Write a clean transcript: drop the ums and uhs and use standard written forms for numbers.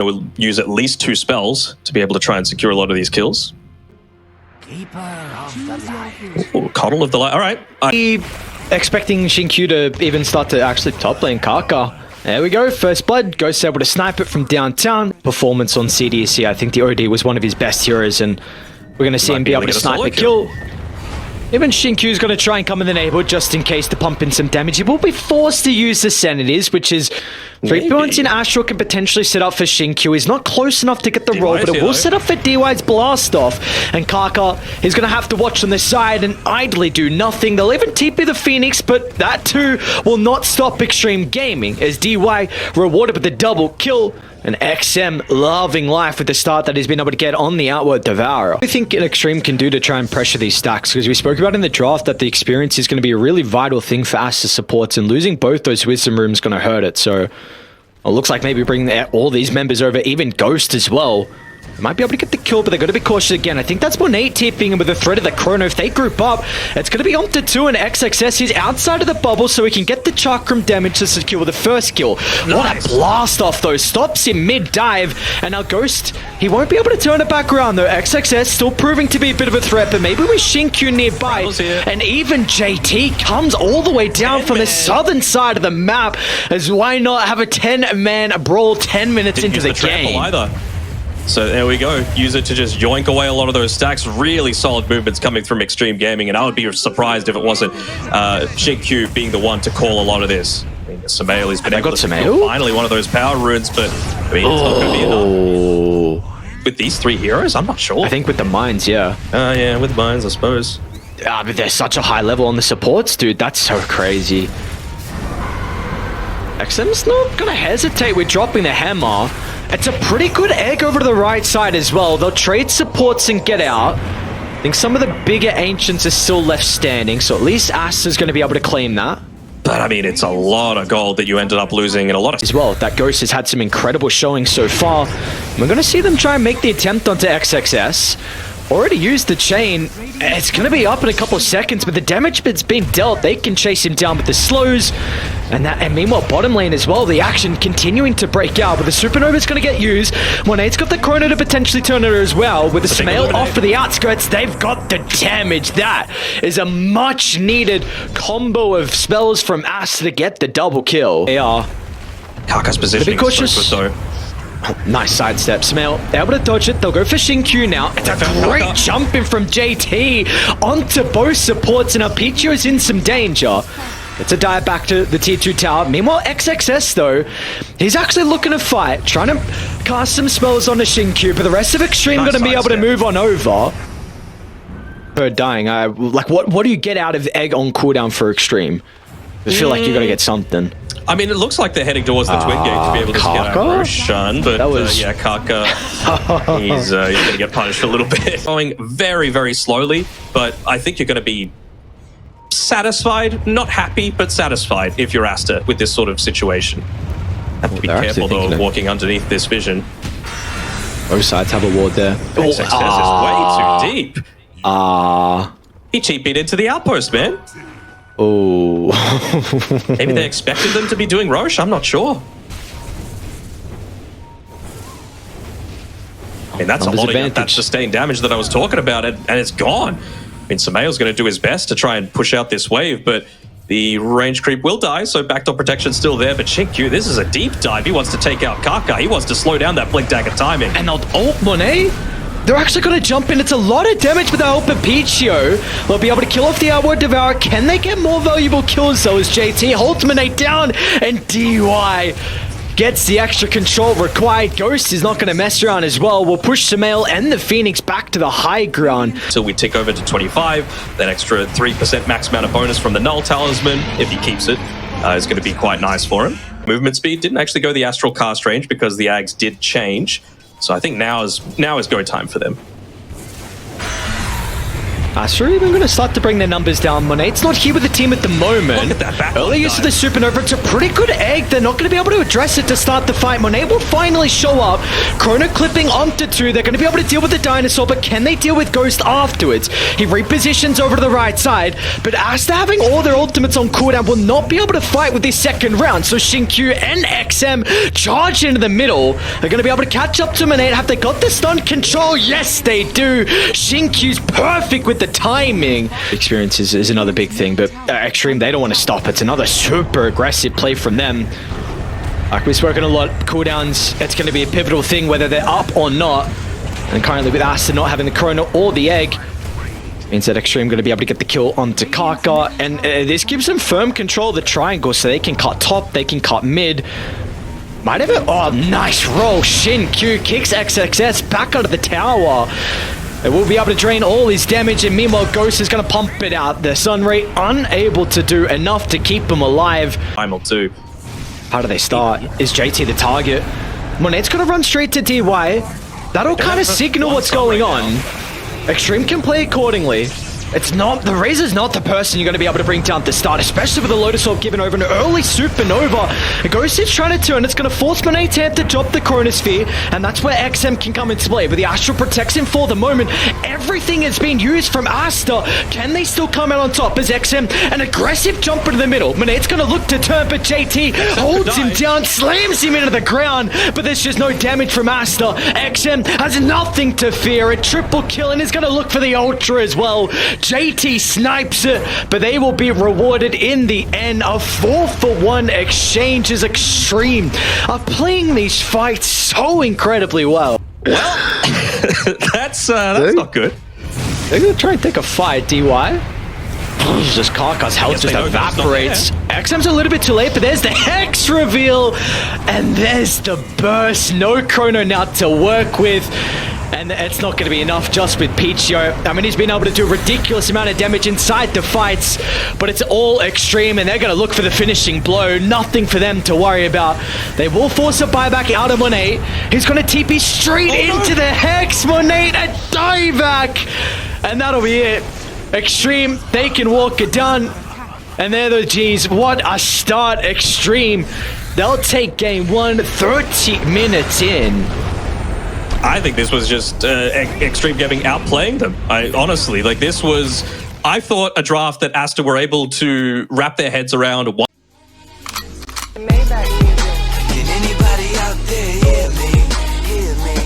We'll use at least 2 spells to be able to try and secure a lot of these kills. Ooh, Coddle of the Light. All right. Expecting Xinkyu to even start to actually top lane Kaka. There we go, first blood. Ghost able to snipe it from downtown. Performance on CDC, I think the OD was one of his best heroes, and we're going to see him be able to snipe a kill. Even Xinkyu's going to try and come in the neighborhood just in case to pump in some damage. He will be forced to use the Sanities, which is 3 points in Astral can potentially set up for Xinkyu. He's not close enough to get the roll, but it will set up for DY's blast off. And Kaka is going to have to watch on the side and idly do nothing. They'll even TP the Phoenix, but that too will not stop Xtreme Gaming as DY rewarded with the double kill. And XM loving life with the start that he's been able to get on the Outward Devourer. What do you think Xtreme can do to try and pressure these stacks? Because we spoke about in the draft that the experience is going to be a really vital thing for Aster supports, and losing both those Wisdom Rooms is going to hurt it. So it looks like maybe bring all these members over, even Ghost as well. They might be able to get the kill, but they're going to be cautious again. I think that's Monet tipping with the threat of the Chrono. If they group up, it's going to be on to 2 and XXS. He's outside of the bubble, so he can get the Chakram damage to secure the first kill. Nice. What a blast off, though. Stops him mid-dive, and now Ghost, he won't be able to turn it back around, though. XXS still proving to be a bit of a threat, but maybe with Xinkyu nearby, and even JT comes all the way down from the southern side of the map, as why not have a 10-man brawl 10 minutes into the game? Either. So there we go. Use it to just yoink away a lot of those stacks. Really solid movements coming from Xtreme Gaming, and I would be surprised if it wasn't Xinkyu being the one to call a lot of this. I mean, Samael has been able to secure finally one of those power runes, but I mean, it's not going to be enough. With these 3 heroes, I'm not sure. I think with the mines, yeah. Yeah, with mines, I suppose. But they're such a high level on the supports, dude. That's so crazy. XM's not going to hesitate with dropping the hammer. It's a pretty good egg over to the right side as well. They'll trade supports and get out. I think some of the bigger Ancients are still left standing, so at least Aster's going to be able to claim that. But I mean, it's a lot of gold that you ended up losing, and a lot of... As well, that Ghost has had some incredible showing so far. We're going to see them try and make the attempt onto XXS. Already used the chain. It's going to be up in a couple of seconds, but the damage that's being dealt, they can chase him down with the slows. And meanwhile, bottom lane as well, the action continuing to break out, but the Supernova's going to get used. Monade's got the Chrono to potentially turn it as well. With the Smail off for the outskirts, they've got the damage. That is a much needed combo of spells from Aster to get the double kill. They are. Kaka's positioning is so good, though. Nice sidestep. Smail able to dodge it. They'll go for Xinkyu now. It's a great jump in from JT onto both supports, and Alpichio's in some danger. It's a dive back to the tier 2 tower. Meanwhile, XXS, though, he's actually looking to fight, trying to cast some spells on the Xinkyu, but the rest of Xtreme going to be able to move on over. Bird dying. Like, what do you get out of egg on cooldown for Xtreme? I feel like you're going to get something. I mean, it looks like they're heading towards the Twin Gate to be able to get a Roshan, but yeah, Kaka, he's going to get punished a little bit. Going very, very slowly, but I think you're going to be satisfied, not happy, but satisfied if you're Aster with this sort of situation. Have to be careful, though, of walking underneath this vision. Both sides have a ward there. XXS is way too deep. He TP'd into the outpost, man. Oh. Maybe they expected them to be doing Roche, I'm not sure. I mean, that's a lot of that sustained damage that I was talking about, and it's gone. I mean, Samael's going to do his best to try and push out this wave, but the range creep will die, so backdoor protection's still there. But Xinkyu, this is a deep dive. He wants to take out Kaka. He wants to slow down that Blink Dagger timing. And they'll ult Monet. They're actually going to jump in. It's a lot of damage with the help of Pichio. They'll be able to kill off the Outward Devourer. Can they get more valuable kills, though, as JT holds Monet down, and DY gets the extra control required. Ghost is not going to mess around as well. We'll push Samael and the Phoenix back to the high ground. Until we tick over to 25, that extra 3% max amount of bonus from the Null Talisman, if he keeps it, is going to be quite nice for him. Movement speed didn't actually go the Astral cast range because the Ags did change. So I think now is go time for them. Aster even going to start to bring their numbers down. Monate's not here with the team at the moment. Look at that Early use of the supernova. It's a pretty good egg. They're not going to be able to address it to start the fight. Monate will finally show up. Chrono clipping onto 2. They're going to be able to deal with the dinosaur, but can they deal with Ghost afterwards? He repositions over to the right side, but Aster having all their ultimates on cooldown will not be able to fight with this second round. So Xinkyu and XM charge into the middle. They're going to be able to catch up to Monate. Have they got the stun control? Yes, they do. Xinkyu's perfect with the timing. Experience is another big thing, but Xtreme, they don't want to stop. It's another super aggressive play from them. Like we've spoken a lot, cooldowns, it's going to be a pivotal thing whether they're up or not. And currently with Aster not having the Chrono or the egg, means that Xtreme going to be able to get the kill onto Kaka. And this gives them firm control of the triangle, so they can cut top, they can cut mid. Might have it. Oh, nice roll. Xinkyu kicks XXS back out of the tower. They will be able to drain all his damage, and meanwhile Ghost is going to pump it out. The Sunray unable to do enough to keep him alive. Primal 2. How do they start? Is JT the target? Monate's going to run straight to DY. That'll kind of signal what's going on. Xtreme can play accordingly. It's not, the Razor's not the person you're going to be able to bring down at the start, especially with the Lotus Orb given over an early supernova. Ghost is trying to turn, it's going to force Monate's hand to drop the Chronosphere, and that's where XM can come into play. But the Astral protects him for the moment. Everything has been used from Aster. Can they still come out on top as XM, an aggressive jump into the middle? Monate's going to look to turn, but JT holds him down, slams him into the ground, but there's just no damage from Aster. XM has nothing to fear, a triple kill, and is going to look for the Ultra as well. JT snipes it, but they will be rewarded in the end. A 4-for-1 exchange as Xtreme are playing these fights so incredibly well. Well, that's not good. They're going to try and take a fight, DY. Just Kaka's health just evaporates. XM's a little bit too late, but there's the Hex reveal. And there's the burst. No Chrono now to work with. And it's not going to be enough just with Pichio. I mean, he's been able to do a ridiculous amount of damage inside the fights, but it's all Xtreme, and they're going to look for the finishing blow. Nothing for them to worry about. They will force a buyback out of Monate. He's going to TP straight into the Hex. Monate, a dieback. And that'll be it. Xtreme, they can walk it down. And they're the G's. What a start, Xtreme. They'll take game 1 30 minutes in. I think this was just Xtreme Gaming outplaying them. Honestly, like this was, I thought a draft that Aster were able to wrap their heads around. Can anybody out there hear me? Hear me?